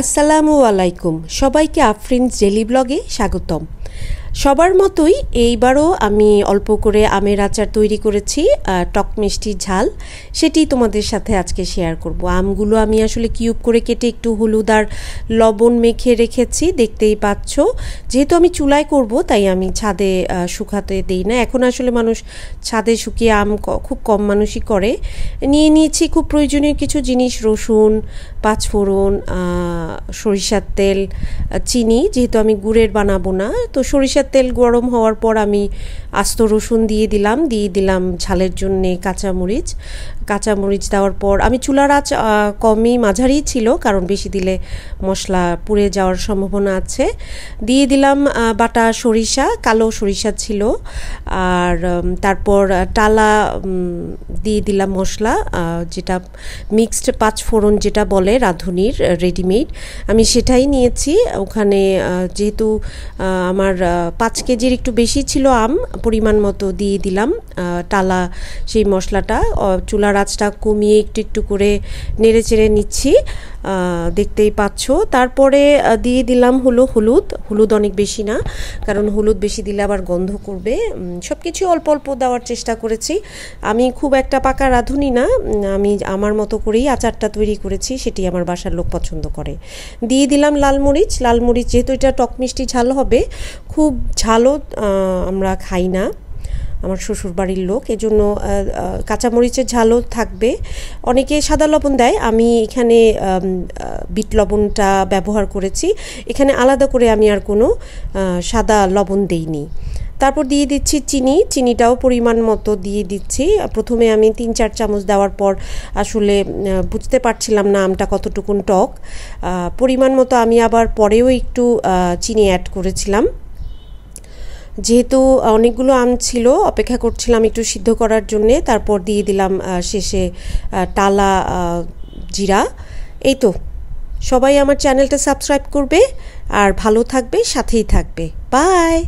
আসসালামু আলাইকুম সবাইকে আফরিনস ডেইলি ব্লগে স্বাগতম। সবার মতোই এইবারও আমি অল্প করে আমের আচার তৈরি করেছি, টক মিষ্টি ঝাল, সেটি তোমাদের সাথে আজকে শেয়ার করব। আমগুলো আমি আসলে কিউব করে কেটে একটু হলুদ আর লবণ মেখে রেখেছি, দেখতেই পাচ্ছ। যেহেতু আমি চুলায় করব তাই আমি ছাদে শুকাতে দেই না। এখন আসলে মানুষ ছাদে শুকিয়ে আম খুব কম মানুষই করে। নিয়েছি খুব প্রয়োজনীয় কিছু জিনিস: রসুন, পাঁচফোড়ন, সরিষার তেল, চিনি। যেহেতু আমি গুড়ের বানাবো না, তো সরিষার তেল গরম হওয়ার পর আমি আস্ত রসুন দিয়ে দিলাম ঝালের জন্য কাঁচামরিচ দেওয়ার পর আমি চুলার আঁচ কমই মাঝারি ছিল, কারণ বেশি দিলে মশলা পুড়ে যাওয়ার সম্ভাবনা আছে। দিয়ে দিলাম বাটা সরিষা, কালো সরিষা ছিল, আর তারপর টালা দিয়ে দিলাম মশলা, যেটা মিক্সড পাঁচফোড়ন যেটা বলে রাঁধুনির রেডিমেড, আমি সেটাই নিয়েছি। ওখানে যেহেতু আমার 5 কেজির একটু বেশি ছিল আম, পরিমাণ মতো দিয়ে দিলাম টালা সেই মশলাটা। চুলার আঁচটা কমিয়ে একটু করে নেড়ে চেড়ে নিচ্ছি, দেখতেই পাচ্ছ। তারপরে দিয়ে দিলাম হলুদ অনেক বেশি না, কারণ হলুদ বেশি দিলে আবার গন্ধ করবে। সব কিছু অল্প অল্প দেওয়ার চেষ্টা করেছি। আমি খুব একটা পাকা রাঁধুনি না, আমি আমার মতো করেই আচারটা তৈরি করেছি, সেটি আমার বাসার লোক পছন্দ করে। দিয়ে দিলাম লাল মরিচ, যেহেতু এটা টক মিষ্টি ঝাল হবে, খুব ঝালও আমরা খাই না, আমার শ্বশুর বাড়ির লোক, এজন্য কাঁচামরিচের ঝালও থাকবে। অনেকে সাদা লবণ দেয়, আমি এখানে বিট লবণটা ব্যবহার করেছি। এখানে আলাদা করে আমি আর কোনো সাদা লবণ দেইনি। তারপর দিয়ে দিচ্ছি চিনিটাও পরিমাণ মতো দিয়ে দিচ্ছি। প্রথমে আমি 3-4 চামচ দেওয়ার পর আসলে বুঝতে পারছিলাম না আমটা কতটুকুন টক। পরিমাণ মতো আমি আবার পরেও একটু চিনি অ্যাড করেছিলাম। যেহেতু অনেকগুলো আম ছিল, অপেক্ষা করছিলাম একটু সিদ্ধ করার জন্যে। তারপর দিয়ে দিলাম শেষে টালা জিরা। এই তো, সবাই আমার চ্যানেলটা সাবস্ক্রাইব করবে আর ভালো থাকবে, সাথেই থাকবে। বাই।